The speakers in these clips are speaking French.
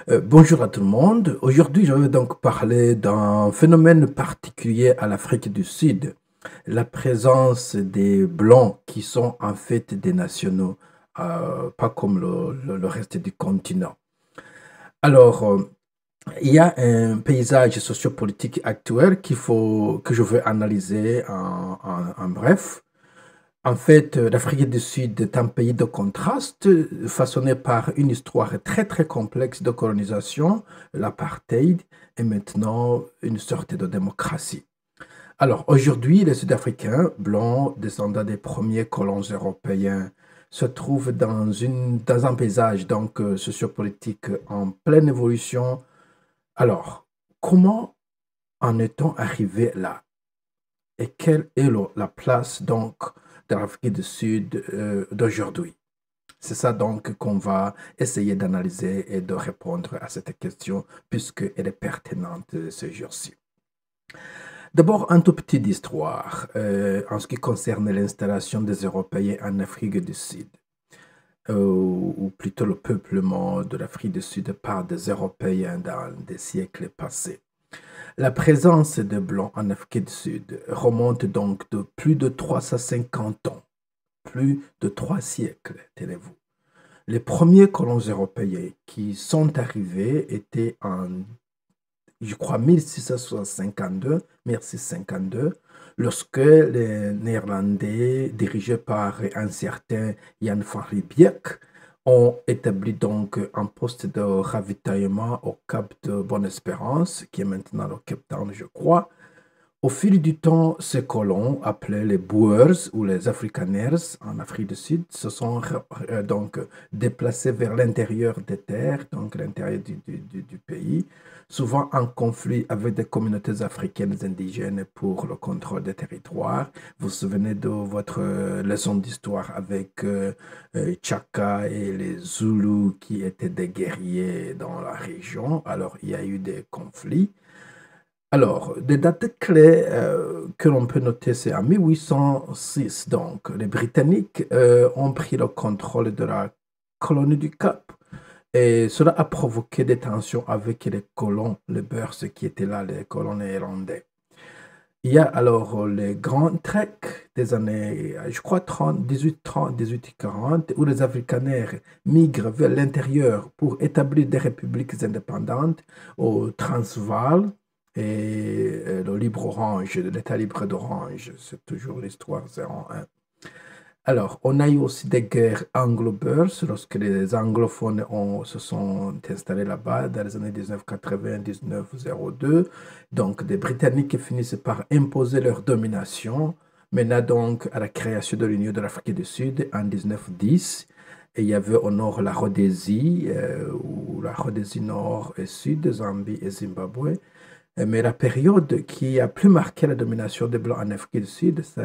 Bonjour à tout le monde. Aujourd'hui, je vais donc parler d'un phénomène particulier à l'Afrique du Sud, la présence des Blancs qui sont en fait des nationaux, pas comme le reste du continent. Alors, il y a un paysage sociopolitique actuel que je veux analyser en bref. En fait, l'Afrique du Sud est un pays de contraste, façonné par une histoire très très complexe de colonisation, l'apartheid, et maintenant une sorte de démocratie. Alors aujourd'hui, les Sud-Africains, blancs, descendants des premiers colons européens, se trouvent dans un paysage sociopolitique en pleine évolution. Alors, comment en est-on arrivé là? Et quelle est la place donc de l'Afrique du Sud d'aujourd'hui? C'est ça donc qu'on va essayer d'analyser et de répondre à cette question puisqu'elle est pertinente ce jour-ci. D'abord, un tout petit d'histoire en ce qui concerne l'installation des Européens en Afrique du Sud, ou plutôt le peuplement de l'Afrique du Sud par des Européens dans des siècles passés. La présence de Blancs en Afrique du Sud remonte donc de plus de 350 ans, plus de 3 siècles, tenez-vous. Les premiers colons européens qui sont arrivés étaient en, je crois, 1652, 1652, lorsque les Néerlandais, dirigés par un certain Jan van Riebeeck, ont établi donc un poste de ravitaillement au Cap de Bonne-Espérance, qui est maintenant le Cape Town, je crois. Au fil du temps, ces colons, appelés les Boers ou les Afrikaners en Afrique du Sud, se sont donc déplacés vers l'intérieur des terres, donc l'intérieur du pays, souvent en conflit avec des communautés africaines indigènes pour le contrôle des territoires. Vous vous souvenez de votre leçon d'histoire avec Tchaka et les Zoulous qui étaient des guerriers dans la région. Alors, il y a eu des conflits. Alors, des dates clés que l'on peut noter, c'est en 1806, donc, les Britanniques ont pris le contrôle de la colonie du Cap et cela a provoqué des tensions avec les colons, les Boers qui étaient là, les colons néerlandais. Il y a alors les grands treks des années, je crois, 30, 1840, où les Afrikaners migrent vers l'intérieur pour établir des républiques indépendantes au Transvaal et le Libre-Orange, l'État libre d'Orange. C'est toujours l'histoire 01. Alors, on a eu aussi des guerres anglo-boers lorsque les anglophones se sont installés là-bas dans les années 1980-1902. Donc, des Britanniques finissent par imposer leur domination, menant donc à la création de l'Union de l'Afrique du Sud en 1910. Et il y avait au nord la Rhodésie, ou la Rhodésie nord et sud, Zambie et Zimbabwe. Mais la période qui a plus marqué la domination des Blancs en Afrique du Sud, ça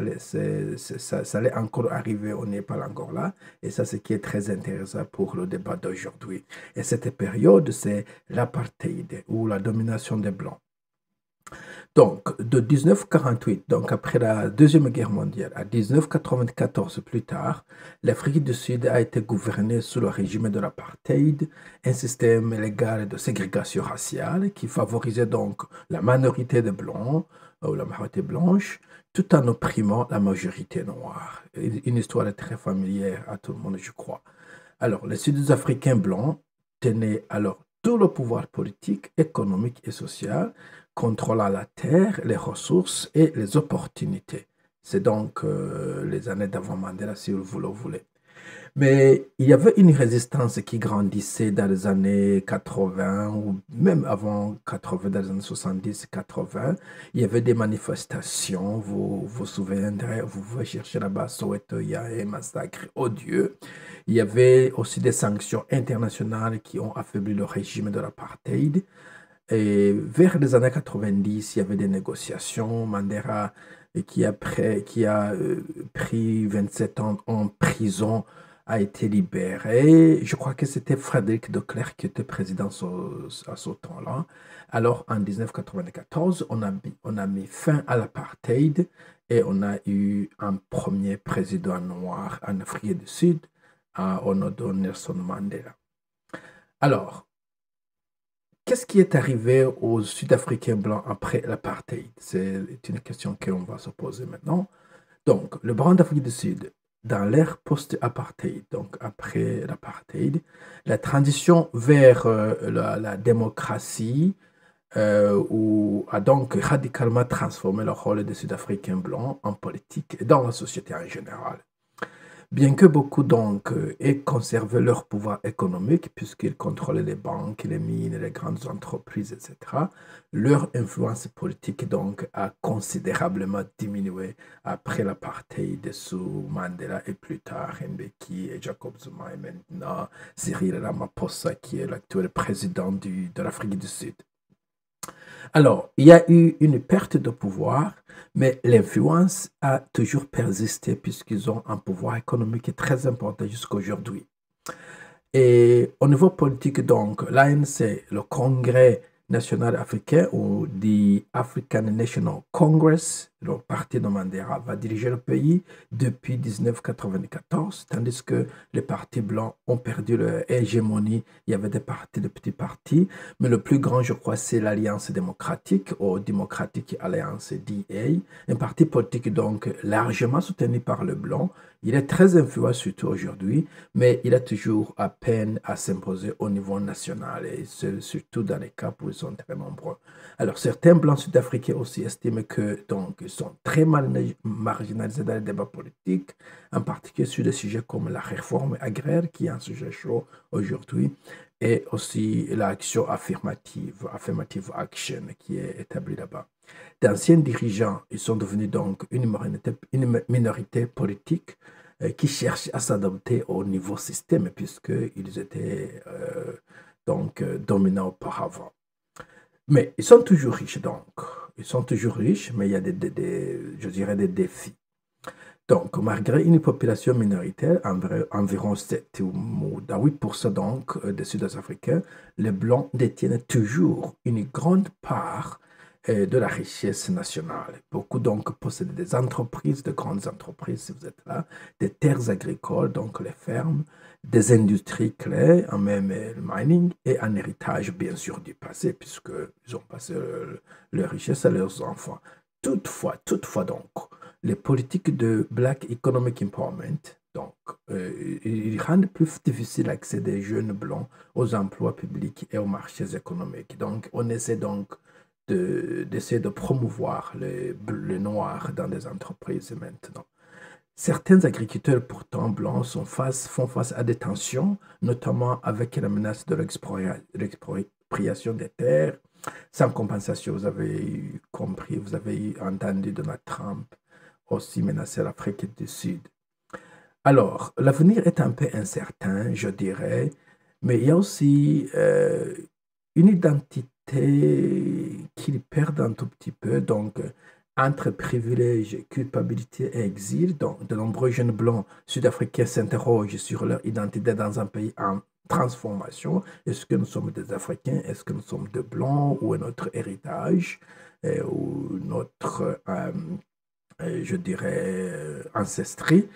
allait encore arriver au Népal, Angola. Et ça, c'est ce qui est très intéressant pour le débat d'aujourd'hui. Et cette période, c'est l'apartheid ou la domination des Blancs. Donc, de 1948, donc après la Deuxième Guerre mondiale, à 1994 plus tard, l'Afrique du Sud a été gouvernée sous le régime de l'apartheid, un système légal de ségrégation raciale qui favorisait donc la minorité des Blancs ou la majorité blanche, tout en opprimant la majorité noire. Une histoire très familière à tout le monde, je crois. Alors, les Sud-Africains blancs tenaient alors tout le pouvoir politique, économique et social, contrôlant la terre, les ressources et les opportunités. C'est donc les années d'avant Mandela, si vous le voulez. Mais il y avait une résistance qui grandissait dans les années 80 ou même avant 80, dans les années 70-80. Il y avait des manifestations, vous vous souviendrez, vous pouvez chercher là-bas, Soweto, il y a un massacre odieux. Il y avait aussi des sanctions internationales qui ont affaibli le régime de l'apartheid. Et vers les années 90, il y avait des négociations. Mandela, qui a pris 27 ans en prison, a été libéré. Je crois que c'était Frédéric de Klerk qui était président à ce temps-là. Alors, en 1994, on a mis fin à l'apartheid et on a eu un premier président noir en Afrique du Sud, au nom de Nelson Mandela. Alors, qu'est-ce qui est arrivé aux Sud-Africains blancs après l'apartheid? C'est une question qu'on va se poser maintenant. Donc, le Blanc d'Afrique du Sud, dans l'ère post-apartheid, donc après l'apartheid, la transition vers la démocratie a donc radicalement transformé le rôle des Sud-Africains blancs en politique et dans la société en général. Bien que beaucoup donc aient conservé leur pouvoir économique, puisqu'ils contrôlaient les banques, les mines, les grandes entreprises, etc., leur influence politique donc a considérablement diminué après l'apartheid sous Mandela et plus tard Mbeki et Jacob Zuma et maintenant Cyril Ramaphosa qui est l'actuel président de l'Afrique du Sud. Alors, il y a eu une perte de pouvoir, mais l'influence a toujours persisté puisqu'ils ont un pouvoir économique très important jusqu'à aujourd'hui. Et au niveau politique, donc, l'ANC, le Congrès national africain ou the African National Congress, le parti de Mandela, va diriger le pays depuis 1994, tandis que les partis blancs ont perdu leur hégémonie. Il y avait des partis, de petits partis, mais le plus grand, je crois, c'est l'Alliance démocratique ou Democratic Alliance DA, un parti politique donc largement soutenu par le blanc. Il est très influent surtout aujourd'hui, mais il a toujours à peine à s'imposer au niveau national, et surtout dans les cas où ils sont très nombreux. Alors, certains blancs sud-africains aussi estiment que donc ils sont très mal marginalisés dans les débats politiques, en particulier sur des sujets comme la réforme agraire, qui est un sujet chaud aujourd'hui, et aussi l'action affirmative action, qui est établie là-bas. D'anciens dirigeants, ils sont devenus donc une minorité politique qui cherche à s'adapter au nouveau système puisqu'ils étaient donc dominants auparavant. Mais ils sont toujours riches donc. Ils sont toujours riches, mais il y a je dirais des défis. Donc, malgré une population minoritaire, environ 7 ou 8% donc des Sud-Africains, les Blancs détiennent toujours une grande part de la richesse nationale. Beaucoup donc possèdent des entreprises, de grandes entreprises si vous êtes là, des terres agricoles, donc les fermes, des industries clés, en même le mining, et un héritage bien sûr du passé, puisqu'ils ont passé leur richesse à leurs enfants. Toutefois donc, les politiques de Black Economic Empowerment, donc, ils rendent plus difficile l'accès des jeunes blancs aux emplois publics et aux marchés économiques. Donc, on essaie donc d'essayer de promouvoir les noirs dans des entreprises maintenant. Certains agriculteurs pourtant blancs font face à des tensions, notamment avec la menace de l'expropriation des terres, sans compensation. Vous avez compris, vous avez entendu Donald Trump aussi menacer l'Afrique du Sud. Alors, l'avenir est un peu incertain, je dirais, mais il y a aussi une identité qu'ils perdent un tout petit peu. Donc, entre privilèges, culpabilité et exil, donc de nombreux jeunes blancs sud-africains s'interrogent sur leur identité dans un pays en transformation. Est-ce que nous sommes des Africains? Est-ce que nous sommes des blancs? Ou est notre héritage? Ou notre, je dirais, ancestrie?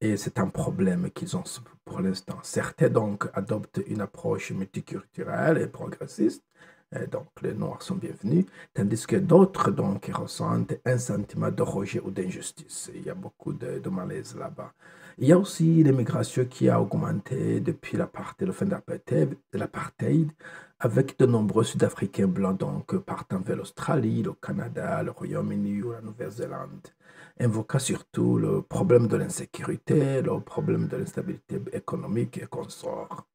Et c'est un problème qu'ils ont pour l'instant. Certains donc adoptent une approche multiculturelle et progressiste. Donc, les Noirs sont bienvenus, tandis que d'autres donc ressentent un sentiment de rejet ou d'injustice. Il y a beaucoup de malaise là-bas. Il y a aussi l'immigration qui a augmenté depuis la fin de l'apartheid, avec de nombreux Sud-Africains blancs donc partant vers l'Australie, le Canada, le Royaume-Uni ou la Nouvelle-Zélande, invoquant surtout le problème de l'insécurité, le problème de l'instabilité économique et consorts.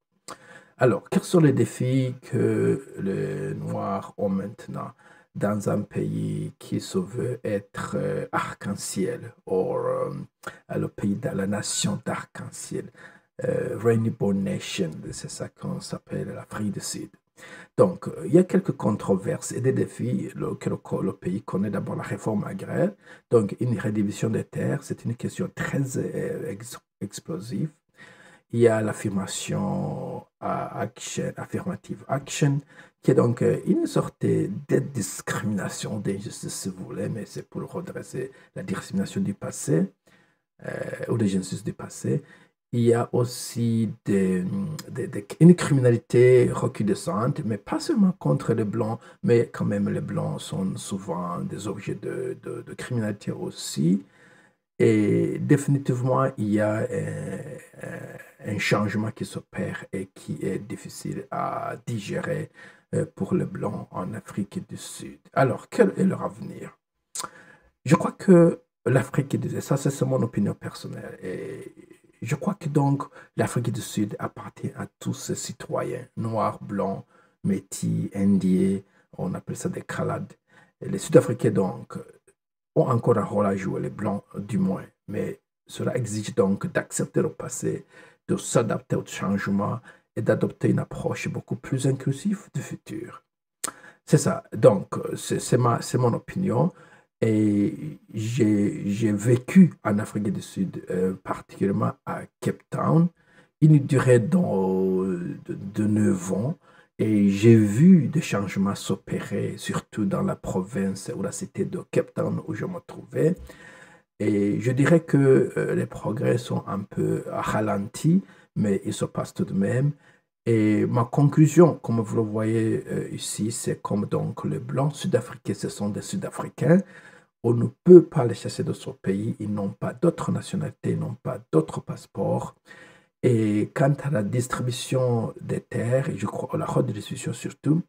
Alors, quels sont les défis que les Noirs ont maintenant dans un pays qui se veut être arc-en-ciel, ou le pays de la nation d'arc-en-ciel, Rainbow Nation, c'est ça qu'on s'appelle l'Afrique du Sud. Donc, il y a quelques controverses et des défis que le pays connaît. D'abord, la réforme agraire, donc une redivision des terres, c'est une question très explosive. Il y a l'affirmation affirmative action, qui est donc une sorte de discrimination, d'injustice si vous voulez, mais c'est pour redresser la discrimination du passé ou des injustices du passé. il y a aussi une criminalité recrudescente, mais pas seulement contre les Blancs, mais quand même les Blancs sont souvent des objets de criminalité aussi. Et définitivement, il y a un changement qui s'opère et qui est difficile à digérer pour les Blancs en Afrique du Sud. Alors, quel est leur avenir? Je crois que l'Afrique du Sud, ça c'est mon opinion personnelle, et je crois que donc l'Afrique du Sud appartient à tous ses citoyens, noirs, blancs, métis, indiens, on appelle ça des calades. Et les Sud-Africains donc ont encore un rôle à jouer, les blancs du moins, mais cela exige donc d'accepter le passé, de s'adapter au changement et d'adopter une approche beaucoup plus inclusive du futur. C'est ça. Donc, c'est mon opinion. Et j'ai vécu en Afrique du Sud, particulièrement à Cape Town, une durée de 9 ans. Et j'ai vu des changements s'opérer, surtout dans la province ou la cité de Cape Town où je me trouvais. Et je dirais que les progrès sont un peu ralentis, mais ils se passent tout de même. Et ma conclusion, comme vous le voyez ici, c'est comme donc les Blancs sud-africains, ce sont des Sud-Africains. On ne peut pas les chasser de ce pays. Ils n'ont pas d'autre nationalité, ils n'ont pas d'autre passeport. Et quant à la distribution des terres, et je crois, la redistribution surtout,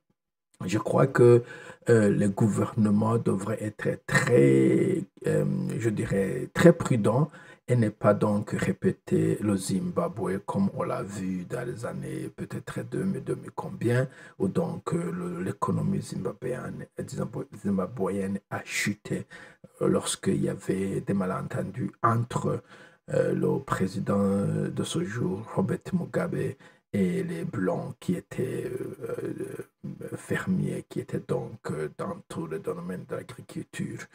je crois que le gouvernement devrait être très, je dirais, très prudent et ne pas donc répéter le Zimbabwe comme on l'a vu dans les années peut-être 2000 combien, où donc l'économie zimbabwéenne a chuté lorsqu'il y avait des malentendus entre le président de ce jour, Robert Mugabe, et les Blancs qui étaient fermiers, qui étaient donc dans tout le domaine de l'agriculture,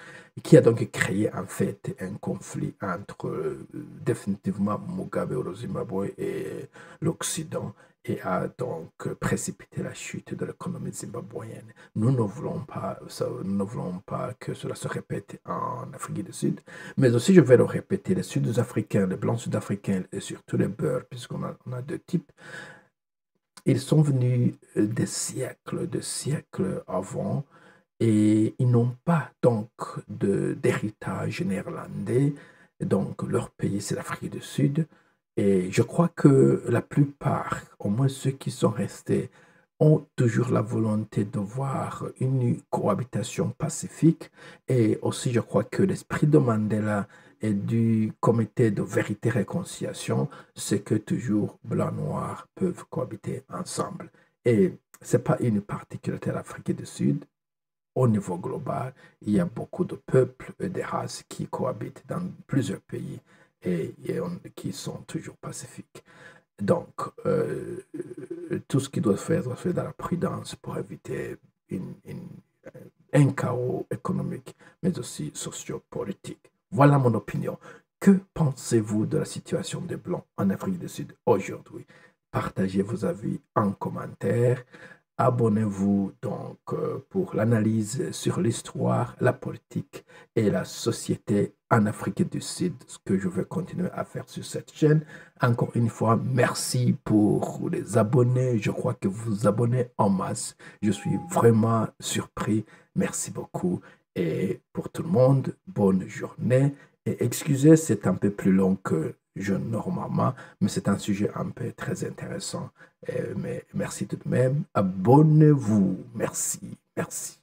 qui a donc créé en fait un conflit entre définitivement Mugabe au Zimbabwe et l'Occident et a donc précipité la chute de l'économie zimbabwéenne. Nous ne voulons pas, nous ne voulons pas que cela se répète en Afrique du Sud, mais aussi je vais le répéter, les Sud-Africains, les Blancs Sud-Africains et surtout les Beurs, puisqu'on a deux types, ils sont venus des siècles avant et ils n'ont pas donc d'héritage néerlandais. Donc leur pays, c'est l'Afrique du Sud. Et je crois que la plupart, au moins ceux qui sont restés, ont toujours la volonté de voir une cohabitation pacifique. Et aussi, je crois que l'esprit de Mandela et du comité de vérité et réconciliation, c'est que toujours blanc-noir peuvent cohabiter ensemble. Et ce n'est pas une particularité à l'Afrique du Sud. Au niveau global, il y a beaucoup de peuples et de races qui cohabitent dans plusieurs pays qui sont toujours pacifiques. Donc, tout ce qui doit se faire dans la prudence pour éviter un chaos économique, mais aussi sociopolitique. Voilà mon opinion. Que pensez-vous de la situation des Blancs en Afrique du Sud aujourd'hui? Partagez vos avis en commentaire. Abonnez-vous donc pour l'analyse sur l'histoire, la politique et la société en Afrique du Sud, ce que je vais continuer à faire sur cette chaîne. Encore une fois, merci pour les abonnés. Je crois que vous vous abonnez en masse. Je suis vraiment surpris. Merci beaucoup. Et pour tout le monde, bonne journée. Et excusez, c'est un peu plus long que normalement, mais c'est un sujet un peu très intéressant. Mais merci tout de même. Abonnez-vous. Merci. Merci.